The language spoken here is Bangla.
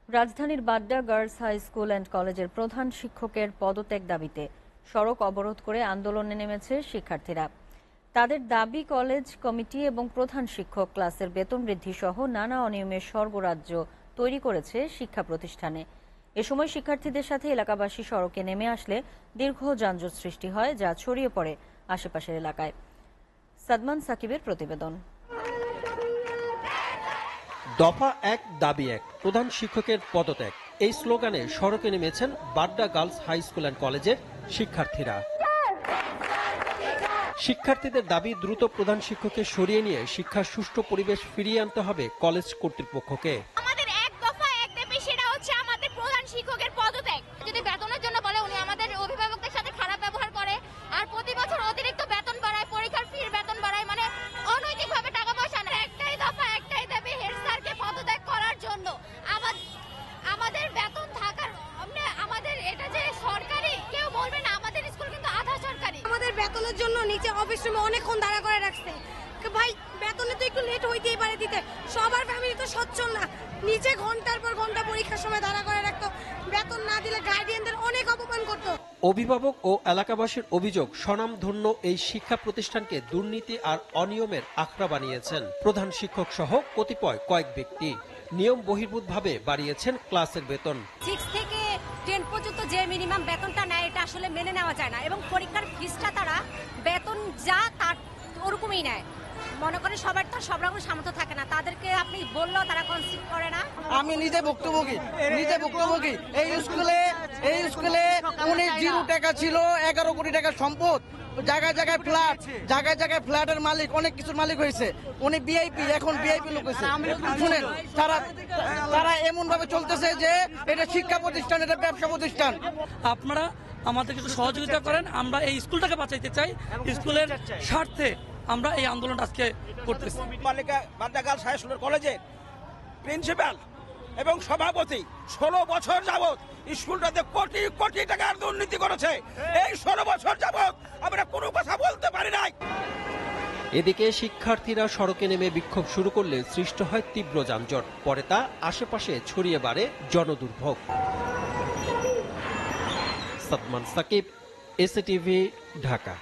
রাজধানীর Badda girls high school and কলেজের প্রধান শিক্ষকের পদত্যাগ দাবিতে সড়ক অবরোধ করে আন্দোলনে নেমেছে শিক্ষার্থীরা। তাদের দাবি, কলেজ কমিটি এবং প্রধান শিক্ষক ক্লাসের বেতন বৃদ্ধি সহ নানা অনিয়মের স্বর্গরাজ্য তৈরি করেছে শিক্ষা প্রতিষ্ঠানে। এ সময় শিক্ষার্থীদের সাথে এলাকাবাসী সড়কে নেমে আসলে দীর্ঘ যানজট সৃষ্টি হয়, যা ছড়িয়ে পড়ে আশেপাশের এলাকায়। সাদমান সাকিবের প্রতিবেদন। দফা এক দাবি এক, প্রধান শিক্ষকের পদত্যাগ, এই স্লোগানে সড়কে নেমেছেন Badda girls high school and কলেজের শিক্ষার্থীরা। শিক্ষার্থীদের দাবি, দ্রুত প্রধান শিক্ষককে সরিয়ে নিয়ে শিক্ষার সুষ্ঠু পরিবেশ ফিরিয়ে আনতে হবে কলেজ কর্তৃপক্ষকে। আমাদের এক দফা এক দাবি, সেটা হচ্ছে আমাদের প্রধান শিক্ষকের পদত্যাগ। যদি বেতনের জন্য বলে, উনি আমাদের অভিভাবকদের সাথে খারাপ ব্যবহার করে, আর প্রতি বছর অতিরিক্ত বেতন বাড়ায়, পরীক্ষার ফির বেতন বাড়ায়, মানে অনৈতিকভাবে টাকা পয়সা নেয়। একটাই দফা একটাই দাবি, হেড স্যারকে পদত্যাগ করার জন্য। আমাদের বেতন থাকার, আমাদের এটা যে সরকারি, কেউ বলবে না, আমাদের স্কুল কিন্তু আধা সরকারি। আমাদের বেতনের জন্য নিচে অফিস রুমে অনেকক্ষণ দাঁড়া করে রাখছে। ভাই, বেতনে তো একটু লেট হইতেই পারে দিতে, সবার ফ্যামিলি তো সচ্ছল না। নিচে ঘন্টার পর ঘন্টা পরীক্ষার সময় দাঁড়া করে রাখতো, বেতন না দিলে গার্ডিয়ানদের অনেক অপমান করতো। অভিভাবক ও এলাকাবাসীর অভিযোগ, স্বনামধন্য এই শিক্ষা প্রতিষ্ঠানকে দুর্নীতি আর অনিয়মের আখড়া বানিয়েছেন প্রধান শিক্ষক সহ কয়েক ব্যক্তি। নিয়ম বহির্ভূতভাবে বাড়িয়েছেন ক্লাসের বেতন। 6 থেকে 10 পর্যন্ত যে মিনিমাম বেতনটা নেয়, এটা আসলে মেনে নেওয়া যায় না, এবং পরীক্ষার ফিসটা তারা বেতন যা তার ওরকমই নেয়। মনে করেন সবার তো সব রকম সামর্থ্য থাকে না, তাদেরকে আপনি বললেও তারা কনসিডার করে না। আমি নিজে ভুক্তভোগী। এই স্কুলে 0 টাকা ছিল, 11 কোটি টাকা সম্পদ, জায়গায় জায়গায় ফ্ল্যাট, জায়গায় ফ্ল্যাটের মালিক, অনেক কিছুর মালিক হয়েছে। উনি ভিআইপি, এখন ভিআইপি লোক হয়েছে। শুনেন, তারা এমন ভাবে চলতেছে যে এটা শিক্ষা প্রতিষ্ঠান, এটা ব্যবসা প্রতিষ্ঠান। আপনারা আমাদেরকে একটু সহযোগিতা করেন, আমরা এই স্কুলটাকে বাঁচাইতে চাই। স্কুলের স্বার্থে আমরা এই আন্দোলনটা আজকে করতেছি। বাড্ডা গার্লস হাই স্কুল কলেজের প্রিন্সিপাল এবং সভাপতি 16 বছর যাবত স্কুলটাতে কোটি কোটি টাকার দুর্নীতি করেছে। এই 16 বছর যাবত আমরা কোনো কথা বলতে পারি নাই। এদিকে শিক্ষার্থীরা সড়কে নেমে বিক্ষোভ শুরু করলে সৃষ্টি হয় তীব্র যানজট, পরে তা আশেপাশে ছড়িয়ে বাড়ে জনদুর্ভোগ। সাদমান সাকিব, এসএটিভি, ঢাকা।